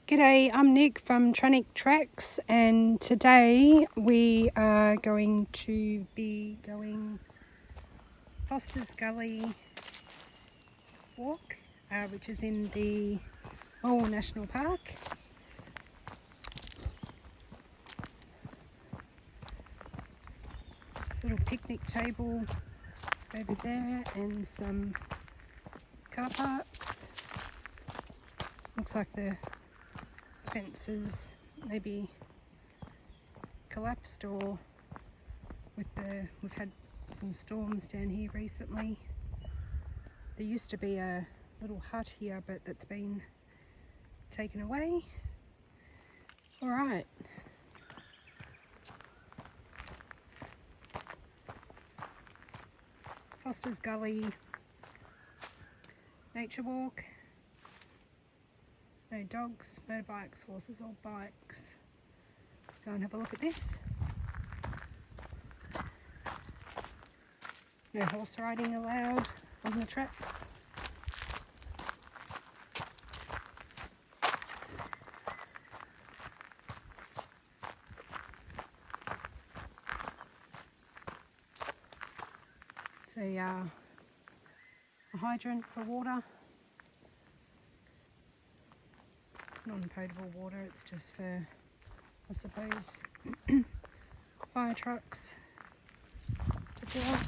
G'day, I'm Nick from Tranic Tracks, and today we are going to be going Foster's Gully walk, which is in the National Park. There's a little picnic table over there and some car parks. Looks like the fences maybe collapsed, or we've had some storms down here recently. There used to be a little hut here, but that's been taken away. All right. Foster's Gully nature walk. No dogs, motorbikes, horses or bikes. Go and have a look at this. No horse riding allowed on the tracks. It's a hydrant for water. It's non-potable water, it's just for, I suppose, fire trucks to fill up.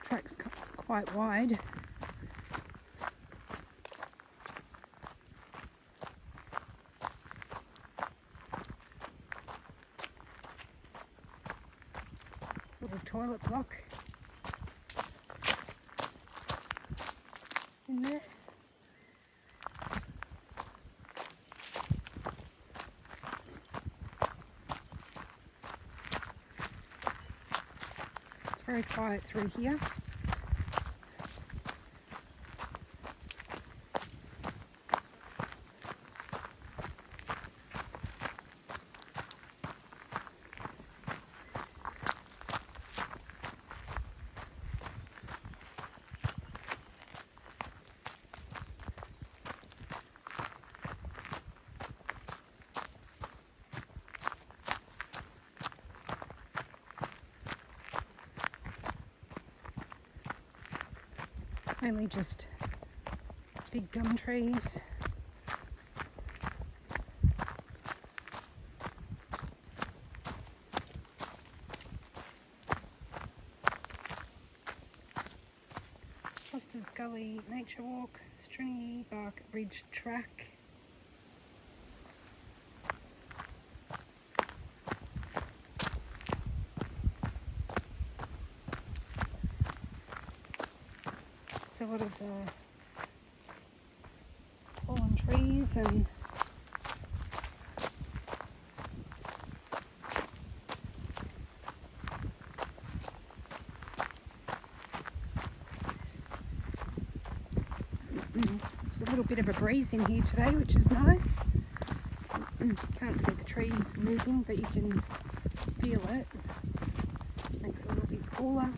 Track's quite wide. Little toilet block in there. It's very quiet through here. Mainly just big gum trees. Foster's Gully Nature Walk, Stringy Bark Ridge Track. A lot of fallen trees and there's a little bit of a breeze in here today, which is nice. Can't see the trees moving, but you can feel it. Makes it a little bit cooler.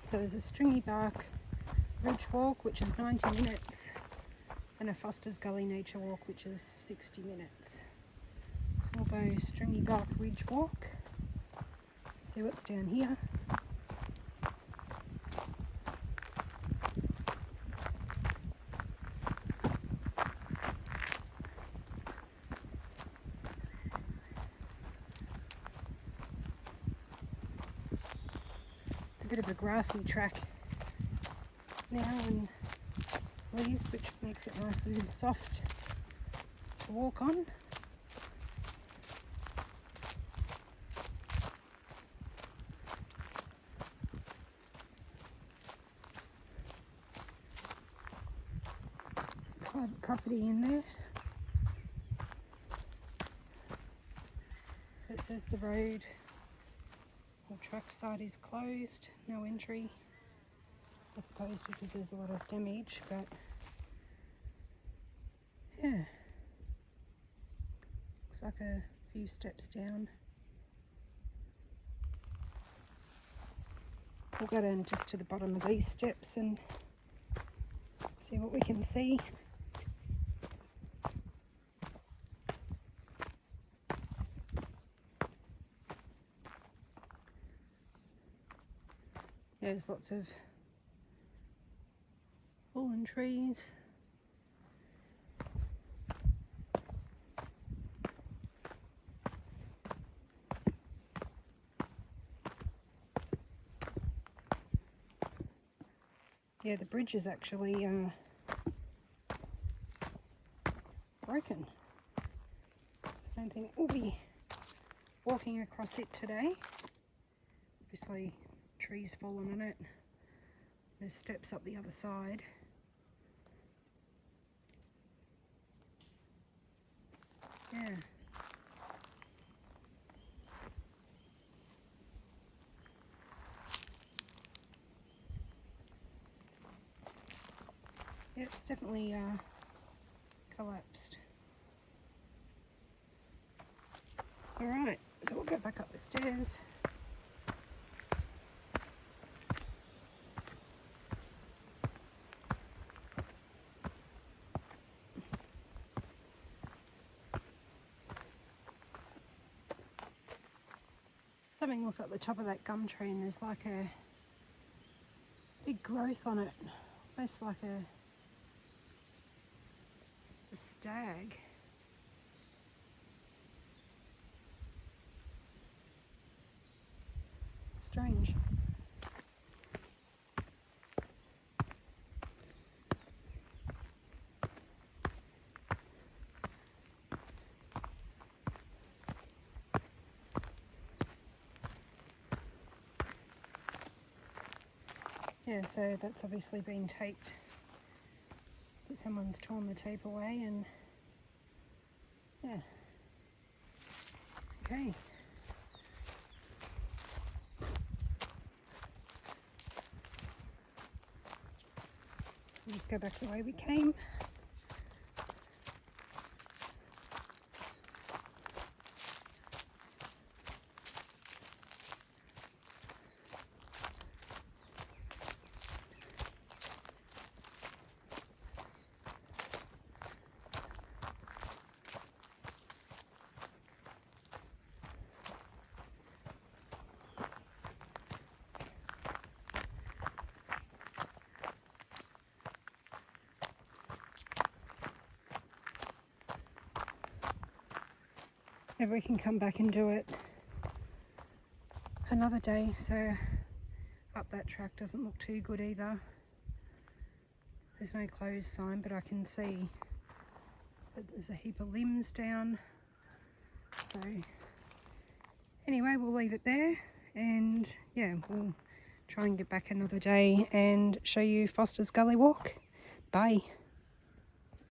So there's a Stringy Bark Ridge Walk, which is 90 minutes, and a Foster's Gully Nature Walk, which is 60 minutes. So we'll go Stringy Bark Ridge Walk, see what's down here. Bit of a grassy track now, and leaves, which makes it nice and soft to walk on. Private property in there. So it says the road or track side is closed, no entry. I suppose because there's a lot of damage, but Yeah, looks like a few steps down. We'll go down just to the bottom of these steps and see what we can see. There's lots of fallen trees. Yeah, the bridge is actually broken. So I don't think we'll be walking across it today. Obviously, trees fallen on it. There's steps up the other side. Yeah. Yeah, it's definitely collapsed. Alright, so we'll go back up the stairs. Just having a look at the top of that gum tree, and there's like a big growth on it, almost like a stag. Strange. Yeah, so that's obviously been taped. Someone's torn the tape away, and yeah. Okay. So we'll just go back the way we came. Maybe we can come back and do it another day. So up that track doesn't look too good either. There's no closed sign, but I can see that there's a heap of limbs down. So anyway, we'll leave it there, and yeah, we'll try and get back another day and show you Foster's Gully Walk. Bye.